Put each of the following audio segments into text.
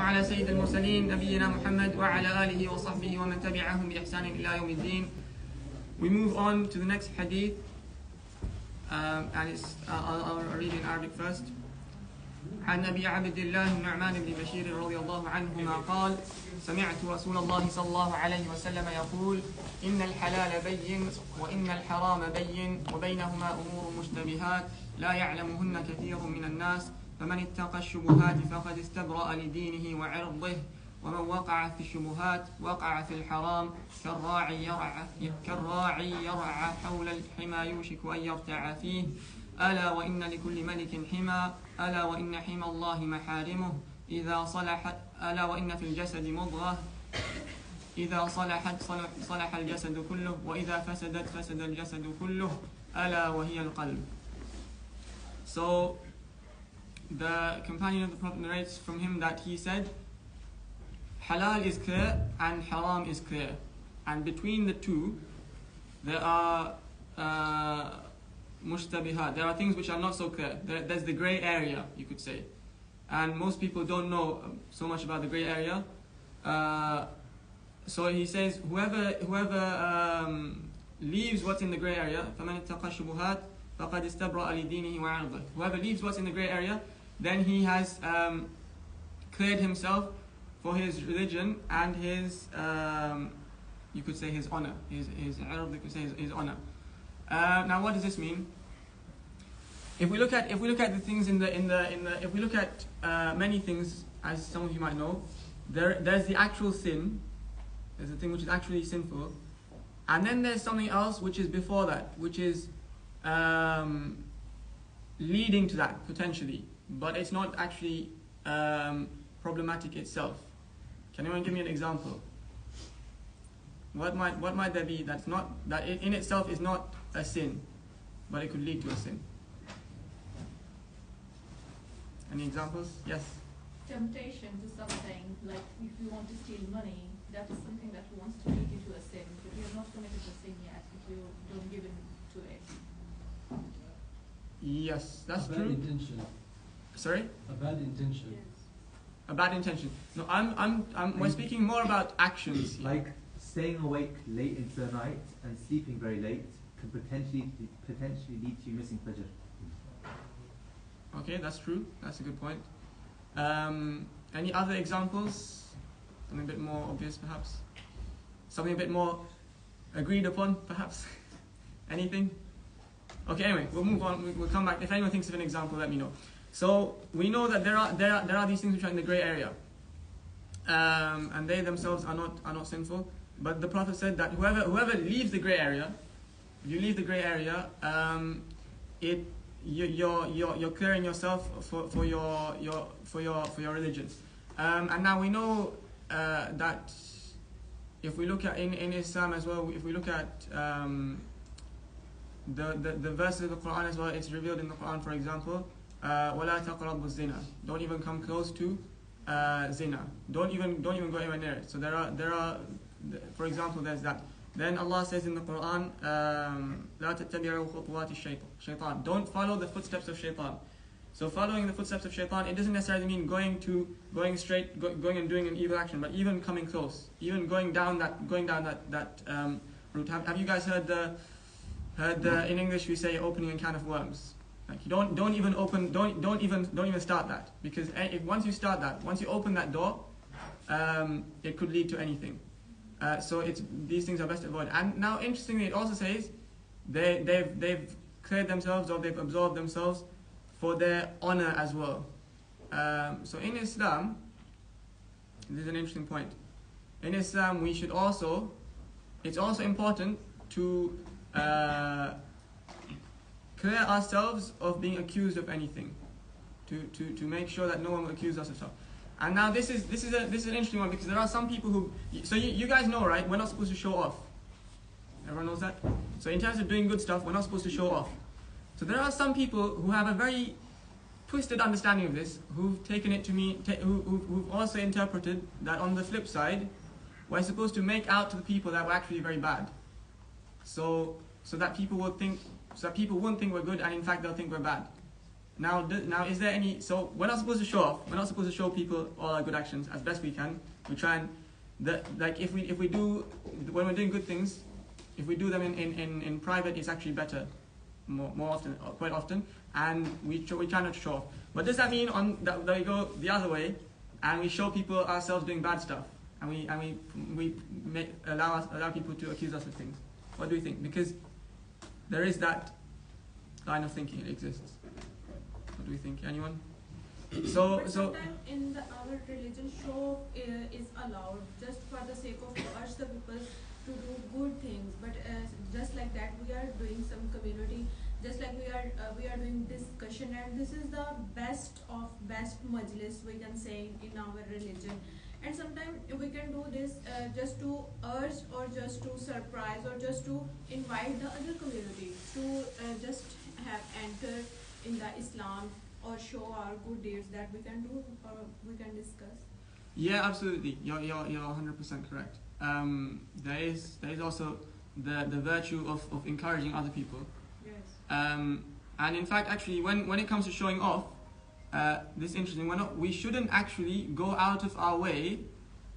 على سيد المرسلين نبينا محمد وعلى آله وصحبه ومن تبعهم بإحسان إلى يوم الدين. We move on to the next hadith, and I'll read in Arabic first. عن أبي عبد الله النعمان بن بشير رضي الله عنهما قال: سمعت رسول الله صلى الله عليه وسلم يقول: إن الحلال بين وإن الحرام بين وبينهما أمور مشتبهات لا يعلمهن كثير من الناس فمن اتقى الشبهات فقد استبرأ لدينه وعرضه ومن وقع في الشبهات وقع في الحرام كالراعي يرعى حول الحمى يوشك أن يرتع فيه. ألا وإن لكل ملك حمى ألا وإن حمى الله محارمه إذا صلحت ألا وإن في الجسد مضغة إذا صلحت صلح الجسد كله وإذا فسدت فسد الجسد كله ألا وهي القلب. So the companion of the Prophet narrates from him that he said, halal is clear and haram is clear, and between the two there are mushtabihat, there are things which are not so clear. There's the grey area, you could say, and most people don't know so much about the grey area. So he says, whoever leaves what's in the grey area, فَمَنِ اتَّقَى الشُّبُهَاتِ فَقَدْ اسْتَبْرَأَ لِدِينِهِ وَعِرْضِهِ, whoever leaves what's in the grey area, then he has cleared himself for his religion and his, you could say, his honor, his ird, you could say his honor. Now, what does this mean? If we look at the things if we look at many things, as some of you might know, there's the actual sin, there's a thing which is actually sinful, and then there's something else which is before that, which is leading to that potentially, but it's not actually problematic itself. Can anyone give me an example? What might there be that it in itself is not a sin, but it could lead to a sin? Any examples? Yes. Temptation to something, like if you want to steal money, that is something that wants to lead you to a sin, but you have not committed the sin yet if you don't give in to it. Yes, that's true. A bad intention. Sorry? A bad intention. Yes. A bad intention. No, we're speaking more about actions here. Like staying awake late into the night and sleeping very late can potentially lead to you missing pleasure. Okay, that's true. That's a good point. Any other examples? Something a bit more obvious, perhaps? Something a bit more agreed upon, perhaps? Anything? Okay, anyway, we'll move on. We'll come back. If anyone thinks of an example, let me know. So we know that there are these things which are in the grey area, and they themselves are not sinful. But the Prophet said that whoever leaves the grey area, if you leave the grey area, you're clearing yourself for your religion. And now we know that if we look at in Islam as well, if we look at the verses of the Quran as well, it's revealed in the Quran, for example, وَلَا تَقْرَبُوا الزِّنَا, don't even come close to zina. Don't even go anywhere near it. So there are, for example, there's that. Then Allah says in the Quran, لَا تَتَّبِعُوا خُطُوَاتِ الشَّيْطَانِ, don't follow the footsteps of shaitan. So following the footsteps of shaitan, it doesn't necessarily mean going and doing an evil action, but even coming close, even going down that route. Have you guys heard in English we say opening a can of worms? Like you don't even start that, because once you start that, once you open that door, it could lead to anything. So these things are best avoided. And now, interestingly, it also says they've cleared themselves, or they've absorbed themselves for their honor as well. So in Islam, this is an interesting point. In Islam, it's also important to clear ourselves of being accused of anything, to make sure that no one will accuse us of stuff. And now this is an interesting one, because there are some people who, so you guys know, right? We're not supposed to show off. Everyone knows that? So in terms of doing good stuff, we're not supposed to show off. So there are some people who have a very twisted understanding of this, who've taken it to mean, who've also interpreted that on the flip side, we're supposed to make out to the people that we're actually very bad. So that people won't think we're good, and in fact they'll think we're bad. Now, is there any? So we're not supposed to show off. We're not supposed to show people all our good actions as best we can. We try and like if we do when we're doing good things, if we do them in private, it's actually better, more often, quite often, and we try not to show off. But does that mean that we go the other way, and we show people ourselves doing bad stuff, and we allow people to accuse us of things? What do you think? Because there is that line of thinking, it exists. What do we think? Anyone? But sometimes in our religion, show is allowed just for the sake of urge the people to do good things. But just like that, we are doing some community. Just like we are doing discussion, and this is the best of best majlis we can say in our religion. And sometimes we can do this just to urge, or just to surprise, or just to invite the other community to just have entered in the Islam, or show our good deeds that we can do, or we can discuss. Yeah, absolutely. You're 100% correct. There is also the virtue of encouraging other people. Yes. And in fact, actually, when it comes to showing off, this is interesting. We shouldn't actually go out of our way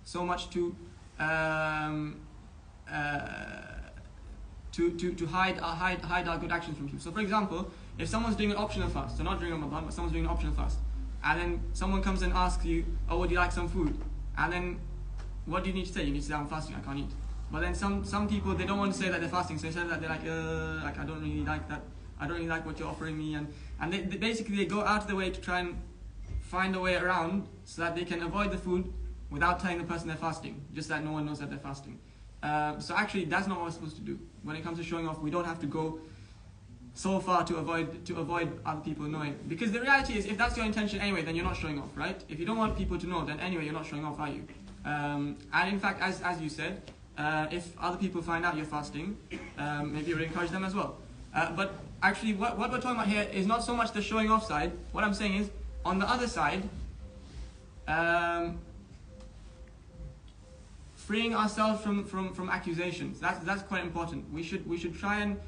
so much to hide our good actions from people. So, for example, if someone's doing an optional fast, so not during Ramadan, but someone's doing an optional fast, and then someone comes and asks you, "Oh, would you like some food?" And then, what do you need to say? You need to say, "I'm fasting, I can't eat." But then some people, they don't want to say that they're fasting, so they say that they're like I don't really like that. I don't really like what you're offering me, and they basically go out of the way to try and find a way around so that they can avoid the food without telling the person they're fasting, just that no one knows that they're fasting. So actually, that's not what we're supposed to do. When it comes to showing off, we don't have to go so far to avoid other people knowing. Because the reality is, if that's your intention anyway, then you're not showing off, right? If you don't want people to know, then anyway you're not showing off, are you? And in fact, as you said, if other people find out you're fasting, maybe you would encourage them as well. But actually, what we're talking about here is not so much the showing off side. What I'm saying is, on the other side, freeing ourselves from accusations. That's quite important. We should try and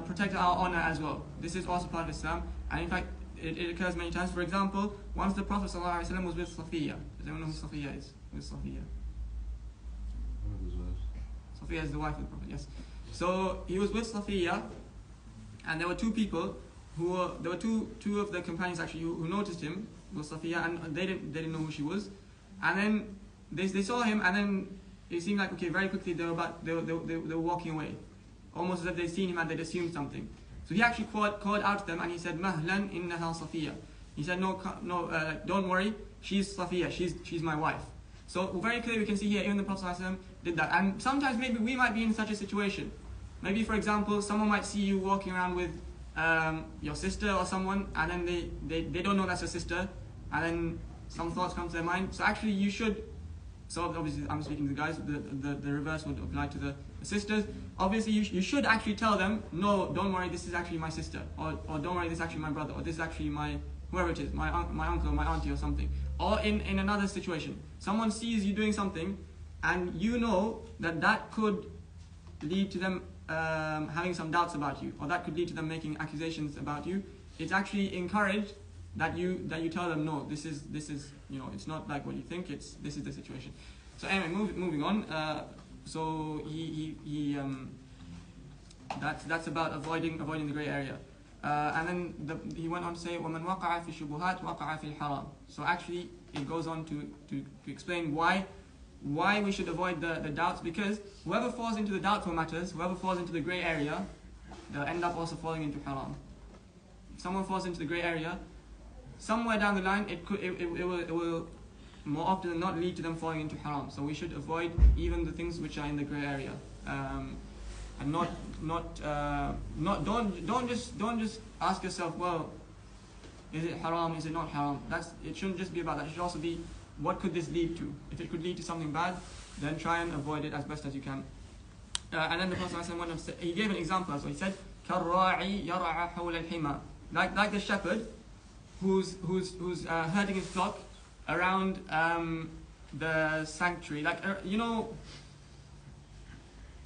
protect our honor as well. This is also part of Islam, and in fact, it occurs many times. For example, once the Prophet ﷺ was with Safiya. Does anyone know who Safiya is? With Safiya. Safiya is the wife of the Prophet. Yes. So he was with Safiya, and there were two people there were two of the companions actually who noticed him with Safiya, and they didn't know who she was, and then they saw him, and then it seemed like, okay, very quickly they were walking away, almost as if they'd seen him and they'd assumed something. So he actually called out to them, and he said, "Mahlan innaha Safiya." He said, no, don't worry, she's Safiya, she's my wife. So very clearly we can see here, even the Prophet ﷺ did that. And sometimes maybe we might be in such a situation. Maybe, for example, someone might see you walking around with your sister or someone, and then they don't know that's your sister, and then some thoughts come to their mind. So actually you should, so obviously I'm speaking to the guys, the reverse would apply to the sisters. Obviously you should actually tell them, "No, don't worry, this is actually my sister," or "Don't worry, this is actually my brother," or "This is actually my, whoever it is, my uncle or my auntie," or something. Or in another situation, someone sees you doing something, and you know that could lead to them having some doubts about you, or that could lead to them making accusations about you. It's actually encouraged that you tell them, "No, this is it's not like what you think. This is the situation." So anyway, moving on. So that's about avoiding the grey area. And then he went on to say, وَمَنْ وَقَعَ فِي الشُّبُهَاتِ وَقَعَ فِي الْحَرَامِ. So actually, it goes on to explain why we should avoid the doubts, because whoever falls into the doubtful matters, whoever falls into the grey area, they'll end up also falling into haram. If someone falls into the grey area, somewhere down the line, it will more often than not lead to them falling into haram. So we should avoid even the things which are in the grey area, and don't just ask yourself, well, is it haram? Is it not haram? It shouldn't just be about that. It should also be, what could this lead to? If it could lead to something bad, then try and avoid it as best as you can. And then the Prophet ﷺ, he gave an example as well. He said, كَالرَّاعِي يَرْعَى حَوْلَ الْحِمَى. Like the shepherd who's herding his flock around the sanctuary. Like,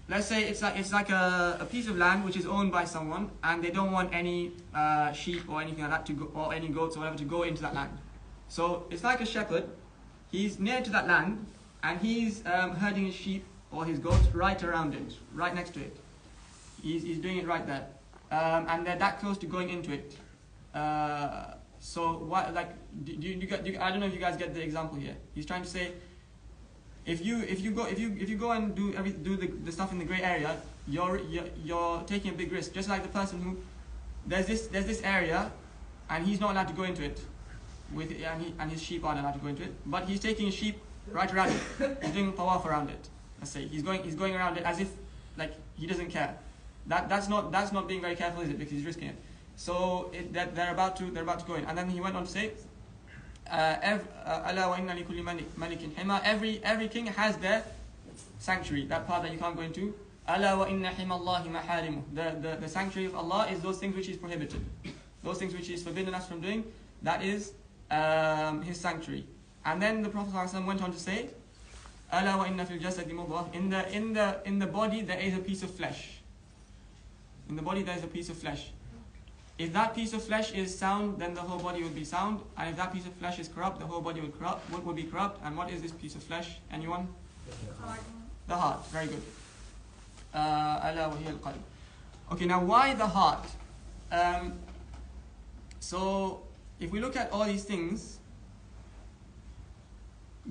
let's say it's like a piece of land which is owned by someone, and they don't want any sheep or anything like that to go, or any goats or whatever to go into that land. So it's like a shepherd. He's near to that land, and he's herding his sheep or his goats right around it, right next to it. He's doing it right there, and they're that close to going into it. So what, like, I don't know if you guys get the example here. He's trying to say, if you go and do the stuff in the grey area, you're taking a big risk. Just like the person who there's this area, and he's not allowed to go into it, and his sheep aren't allowed to go into it. But he's taking his sheep right around it. He's doing tawaf around it. Let's say he's going around it as if like he doesn't care. That's not being very careful, is it? Because he's risking it. So they're about to go in, and then he went on to say, "Ala wa inna li kulli malikin hima." Every king has their sanctuary, that part that you can't go into. "Ala wa inna hima Allahi maharimuh." The sanctuary of Allah is those things which He's prohibited, those things which He's forbidden us from doing. That is His sanctuary. And then the Prophet ﷺ went on to say, "Ala wa inna fil jasadi mudghah." In the body there is a piece of flesh. In the body there is a piece of flesh. If that piece of flesh is sound, then the whole body will be sound. And if that piece of flesh is corrupt, the whole body will be corrupt. And what is this piece of flesh? Anyone? Heart. The heart. Very good. Ala wa hiya al-qalb. Okay, now why the heart? So if we look at all these things,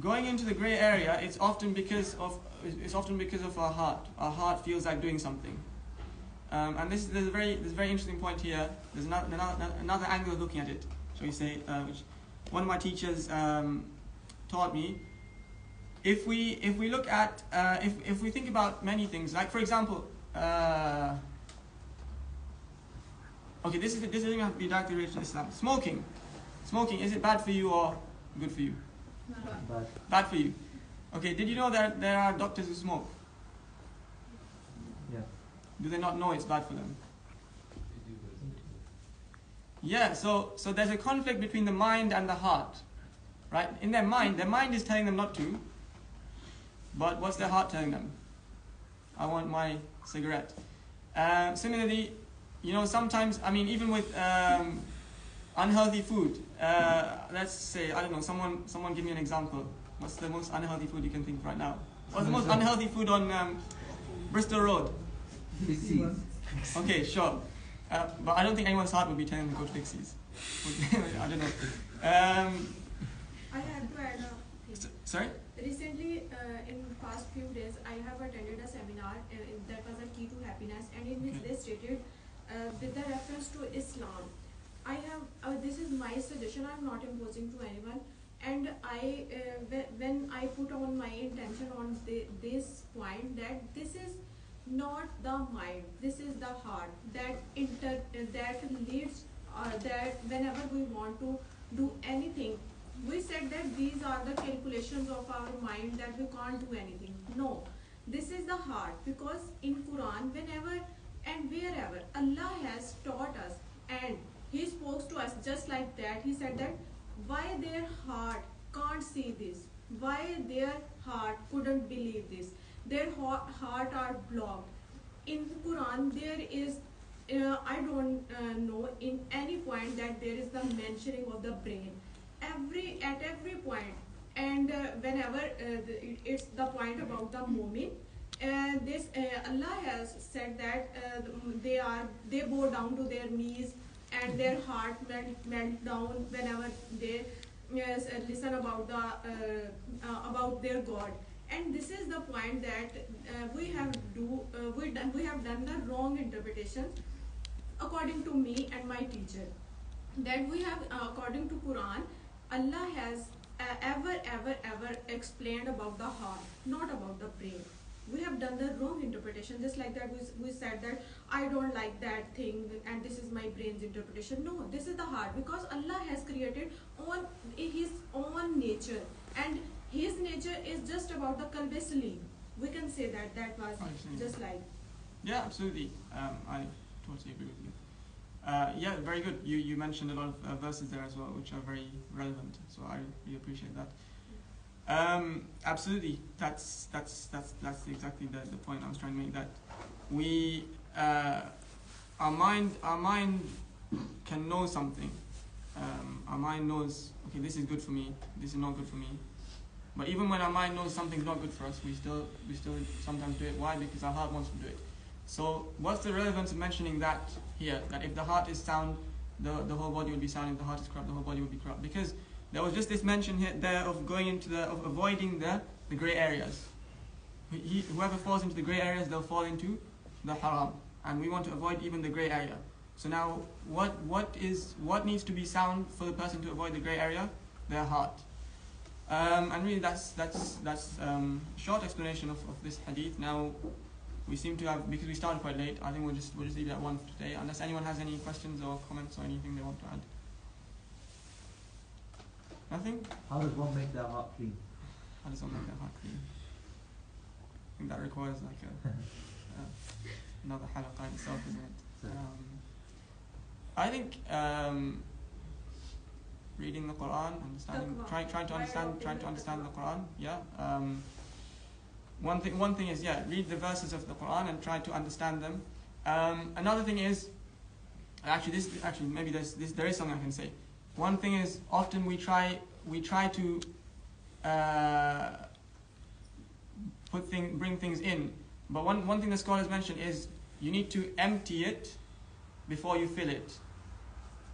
going into the grey area, it's often because of our heart. Our heart feels like doing something. And there's a very interesting point here. There's another angle of looking at it, shall we say, which one of my teachers taught me. If we look at if we think about many things, like for example, okay, this doesn't have to be directly related to Islam. Smoking, is it bad for you or good for you? Bad. Bad for you. Okay, did you know that there are doctors who smoke? Yeah. Do they not know it's bad for them? Yeah, so there's a conflict between the mind and the heart, right? In their mind is telling them not to, but what's their heart telling them? I want my cigarette. Similarly, sometimes, even with unhealthy food, let's say, I don't know, someone give me an example. What's the most unhealthy food you can think of right now? What's the most unhealthy food on Bristol Road? Pixies. Okay, sure. But I don't think anyone's heart would be telling them to go to Pixies. I don't know. I had to add a thing. Sorry? Recently, in past few days, I have attended a seminar that was a key to happiness, and in which they stated, with the reference to Islam, I have this is my suggestion. I'm not imposing to anyone, and when I put on my intention on this point, that this is not the mind, this is the heart that leads that whenever we want to do anything, we said that these are the calculations of our mind that we can't do anything. No, this is the heart, because in Quran, whenever and wherever Allah has taught us, and He spoke to us just like that. He said that why their heart can't see this, why their heart couldn't believe this, their heart are blocked. In Quran, there is I don't know in any point that there is the mentioning of the brain. At every point, and whenever it's the point about the mu'min, this Allah has said that they bow down to their knees, and their heart melt down whenever they listen about their God. And this is the point that we have done the wrong interpretation, according to me and my teacher, that we have according to Quran, Allah has ever explained about the heart, not about the brain. We have done the wrong interpretation. Just like that, we said that I don't like that thing, and this is my brain's interpretation. No, this is the heart, because Allah has created on His own nature, and His nature is just about the qalb salim. We can say that was just like. Yeah, absolutely. I totally agree with you. Yeah, very good. You mentioned a lot of verses there as well, which are very relevant. So I really appreciate that. Absolutely. That's exactly the point I was trying to make. That we our mind can know something. Our mind knows, okay, this is good for me, this is not good for me. But even when our mind knows something's not good for us, we still sometimes do it. Why? Because our heart wants to do it. So what's the relevance of mentioning that here? That if the heart is sound, the whole body will be sound. If the heart is corrupt, the whole body will be corrupt. Because there was just this mention here there of going into of avoiding the grey areas. Whoever falls into the grey areas, they'll fall into the haram. And we want to avoid even the grey area. So now, what needs to be sound for the person to avoid the grey area? Their heart. And really, that's short explanation of this hadith. Now, we seem to have, because we started quite late, I think we'll just leave it at one for today, unless anyone has any questions or comments or anything they want to add. Nothing? How does one make their heart clean? How does one make their heart clean? I think that requires like another halaqah in itself, isn't it? I think reading the Quran, understanding, trying to understand the Quran. Yeah. One thing is, yeah, read the verses of the Quran and try to understand them. Another thing is, maybe there is something I can say. One thing is, often we try to bring things in, but one thing the scholars mention is you need to empty it before you fill it.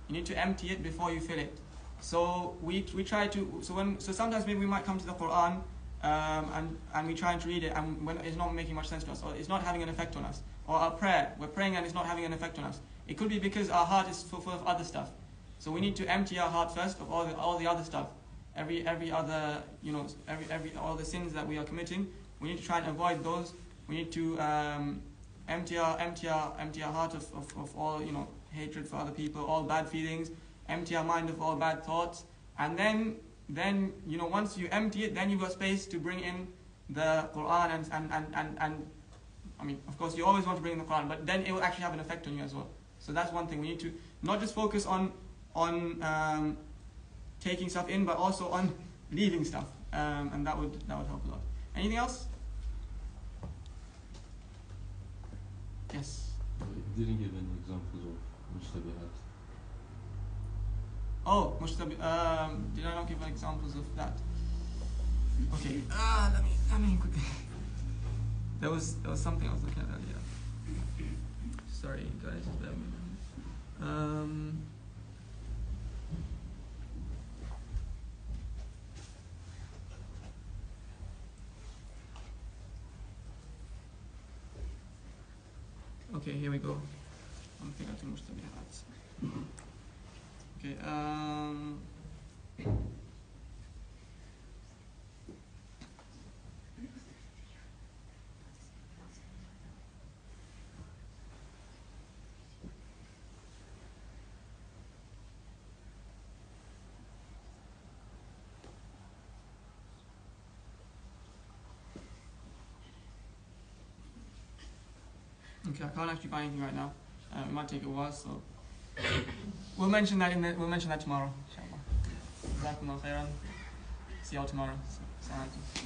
You need to empty it before you fill it. So we try to, so sometimes maybe we might come to the Quran and we try to read it, and when it's not making much sense to us, or it's not having an effect on us, or our prayer, we're praying and it's not having an effect on us. It could be because our heart is full of other stuff. So we need to empty our heart first of all the other stuff, every other, all the sins that we are committing. We need to try and avoid those. We need to empty our heart of all, hatred for other people, all bad feelings. Empty our mind of all bad thoughts, and then once you empty it, then you've got space to bring in the Quran and I mean, of course, you always want to bring in the Quran, but then it will actually have an effect on you as well. So that's one thing. We need to not just focus on taking stuff in, but also on leaving stuff, and that would help a lot. Anything else? Yes. You didn't give any examples of mushtabihat. Oh, mushtabi. Did I not give examples of that? Okay. Let me quickly. There was something I was looking at earlier. Sorry, guys. Bear with me. Okay, here we go. I'm thinking too much to be had. Okay. Okay, I can't actually find anything right now. It might take a while, so we'll mention that tomorrow, inshallah. Jazakumullah khairan. See you all tomorrow. Assalamu alaikum.